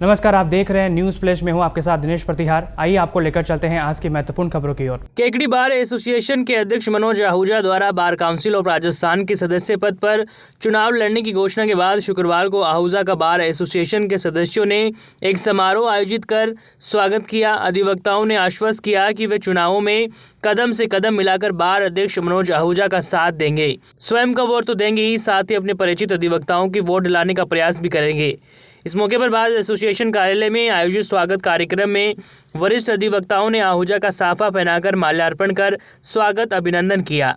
नमस्कार, आप देख रहे हैं न्यूज़ फ्लैश में हूं आपके साथ दिनेश प्रतिहार। आइए आपको लेकर चलते हैं आज की महत्वपूर्ण खबरों की ओर। केकड़ी बार एसोसिएशन के अध्यक्ष मनोज आहूजा द्वारा बार काउंसिल ऑफ राजस्थान के सदस्य पद पर चुनाव लड़ने की घोषणा के बाद शुक्रवार को आहूजा का बार एसोसिएशन के सदस्यों ने एक समारोह आयोजित कर स्वागत किया। अधिवक्ताओं ने आश्वस्त किया कि वे चुनावों में कदम से कदम मिलाकर बार अध्यक्ष मनोज आहूजा का साथ देंगे। स्वयं का वोट तो देंगे ही, साथ ही अपने परिचित अधिवक्ताओं की वोट दिलाने का प्रयास भी करेंगे। इस मौके पर बार एसोसिएशन कार्यालय में आयोजित स्वागत कार्यक्रम में वरिष्ठ अधिवक्ताओं ने आहूजा का साफा पहनाकर माल्यार्पण कर स्वागत अभिनंदन किया।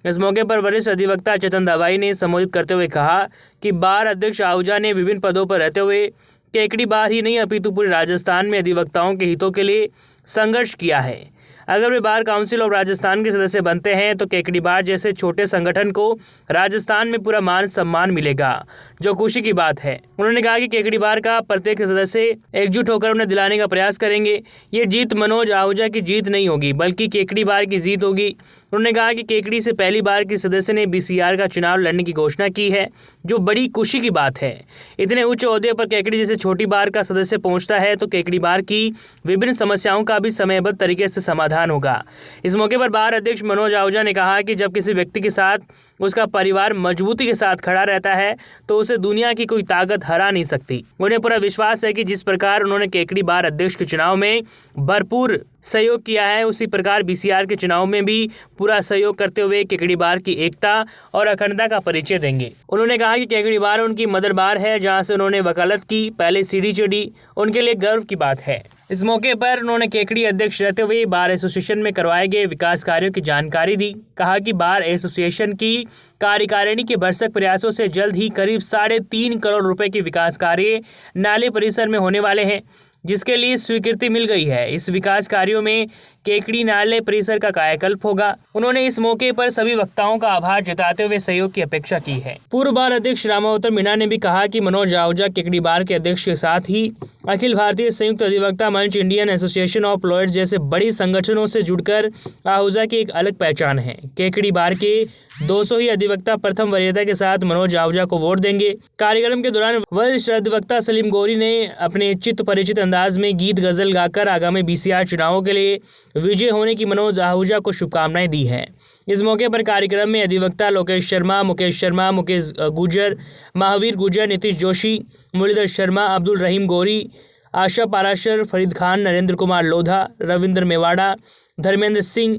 इस मौके पर वरिष्ठ अधिवक्ता चेतन दवाई ने संबोधित करते हुए कहा कि बार अध्यक्ष आहूजा ने विभिन्न पदों पर रहते हुए केकड़ी बार ही नहीं अपितु पूरे राजस्थान में अधिवक्ताओं के हितों के लिए संघर्ष किया है। अगर वे बार काउंसिल ऑफ राजस्थान के सदस्य बनते हैं तो केकड़ी बार जैसे छोटे संगठन को राजस्थान में पूरा मान सम्मान मिलेगा, जो खुशी की बात है। उन्होंने कहा कि केकड़ी बार का प्रत्येक सदस्य एकजुट होकर उन्हें दिलाने का प्रयास करेंगे। ये जीत मनोज आहूजा की जीत नहीं होगी, बल्कि केकड़ी बार की जीत होगी। उन्होंने कहा कि केकड़ी से पहली बार की सदस्य ने बीसीआर का चुनाव लड़ने की घोषणा की है, जो बड़ी खुशी की बात है। इतने उच्च ओहदे पर केकड़ी जैसे छोटी बार का सदस्य पहुंचता है तो केकड़ी बार की विभिन्न समस्याओं का भी समयबद्ध तरीके से समाधान होगा। इस मौके पर बार अध्यक्ष मनोज आहूजा ने कहा कि जब किसी व्यक्ति के साथ उसका परिवार मजबूती के साथ खड़ा रहता है तो उसे दुनिया की कोई ताकत हरा नहीं सकती। उन्हें पूरा विश्वास है कि जिस प्रकार उन्होंने केकड़ी बार अध्यक्ष के चुनाव में भरपूर सहयोग किया है, उसी प्रकार बीसीआर के चुनाव में भी पूरा सहयोग करते हुए केकड़ी बार की एकता और अखंडता का परिचय देंगे। उन्होंने कहा कि केकड़ी बार उनकी मदर बार है, जहां से उन्होंने वकालत की पहले सीढ़ी चढ़ी, उनके लिए गर्व की बात है। इस मौके पर उन्होंने केकड़ी अध्यक्ष रहते हुए बार एसोसिएशन में करवाए गए विकास कार्यों की जानकारी दी। कहा कि बार एसोसिएशन की कार्यकारिणी के भरसक प्रयासों से जल्द ही करीब 3.5 करोड़ रुपए के विकास कार्य नाले परिसर में होने वाले हैं, जिसके लिए स्वीकृति मिल गई है। इस विकास कार्यों में केकड़ी नाले परिसर का कायाकल्प होगा। उन्होंने इस मौके पर सभी वक्ताओं का आभार जताते हुए सहयोग की अपेक्षा की है। पूर्व बार अध्यक्ष रामावतार मीणा ने भी कहा कि मनोज आहूजा केकड़ी बार के अध्यक्ष के साथ ही अखिल भारतीय संयुक्त अधिवक्ता मंच, इंडियन एसोसिएशन ऑफ लॉयर्स जैसे बड़ी संगठनों से जुड़कर आहूजा की एक अलग पहचान है। केकड़ी बार के 200 ही अधिवक्ता प्रथम वरीयता के साथ मनोज आहूजा को वोट देंगे। कार्यक्रम के दौरान वरिष्ठ अधिवक्ता सलीम गौरी ने अपने चित्त परिचित अंदाज में गीत गजल गाकर आगामी बीसीआर चुनावों के लिए विजय होने की मनोज आहूजा को शुभकामनाएं दी हैं। इस मौके पर कार्यक्रम में अधिवक्ता लोकेश शर्मा, मुकेश गुजर, महावीर गुजर, नीतीश जोशी, मुरलीधर शर्मा, अब्दुल रहीम गौरी, आशा पाराशर, फरीद खान, नरेंद्र कुमार लोधा, रविंद्र मेवाड़ा, धर्मेंद्र सिंह,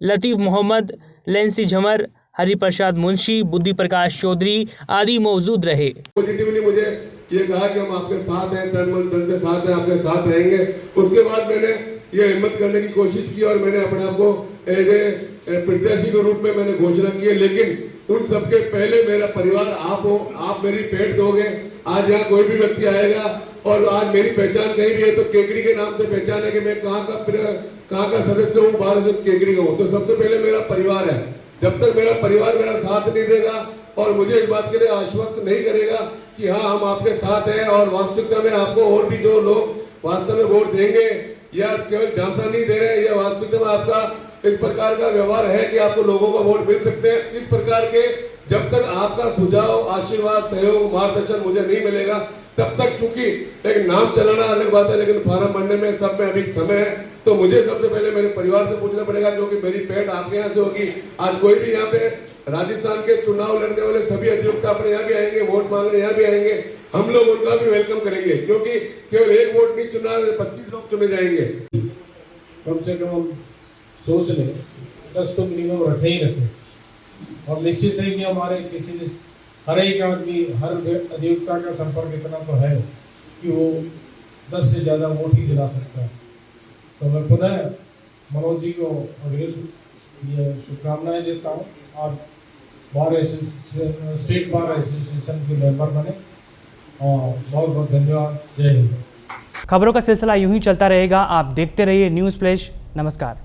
लतीफ़ मोहम्मद, लेंसी झमर, हरिप्रसाद मुंशी, बुद्धि प्रकाश चौधरी आदि मौजूद रहे। पॉजिटिवली मुझे ये कहा कि हम आपके साथ हैं, तन मन धन से साथ हैं, आपके साथ रहेंगे। उसके बाद मैंने ये हिम्मत करने की कोशिश की और मैंने अपने आप को प्रत्याशी के रूप में मैंने घोषणा की है। लेकिन उन सबके पहले मेरा परिवार आप हो, आप मेरी पेट दोगे। आज यहाँ कोई भी व्यक्ति आएगा और आज मेरी पहचान कहीं भी है तो केकड़ी के नाम से पहचान है कि मैं कहाँ का सदस्य हूँ, बाहर से केकड़ी का हूँ। तो सबसे पहले मेरा परिवार है। जब तक मेरा परिवार मेरा साथ नहीं देगा और मुझे इस बात के लिए आश्वस्त नहीं करेगा कि हाँ हम आपके साथ हैं और वास्तविकता में आपको और भी जो लोग वास्तव में वोट देंगे या केवल झांसा नहीं दे रहे हैं, या वास्तविकता में आपका इस प्रकार का व्यवहार है कि आपको लोगों का वोट मिल सकते हैं, इस प्रकार के जब तक आपका सुझाव, आशीर्वाद, सहयोग, मार्गदर्शन मुझे नहीं मिलेगा तब तक, चूंकि एक नाम चलाना अलग बात है लेकिन फार्म भरने में सब में अभी समय है, तो मुझे सबसे पहले मेरे परिवार से पूछना पड़ेगा, क्योंकि मेरी पेट आपके यहाँ से होगी। आज कोई भी यहाँ पे राजस्थान के चुनाव लड़ने वाले सभी अधिवक्ता अपने यहाँ भी आएंगे, वोट मांगने यहाँ भी आएंगे। हम लोग उनका भी वेलकम करेंगे, क्योंकि केवल एक वोट नहीं चुना, 25 लोग चुने जाएंगे। कम से कम हम सोच लें 10 तो मिनिमम रखे ही रखें। और निश्चित है कि हमारे किसी हर एक आदमी, हर अधिवक्ता का संपर्क इतना तो है कि वो 10 से ज़्यादा वोट ही दिला सकता है। तो मैं पुनः मनोज जी को अग्रिम ये शुभकामनाएं देता हूँ और स्टेट बार एसोसिएशन के मेंबर बने और बहुत बहुत धन्यवाद। जय हिंद। खबरों का सिलसिला यूं ही चलता रहेगा। आप देखते रहिए न्यूज़ फ्लैश। नमस्कार।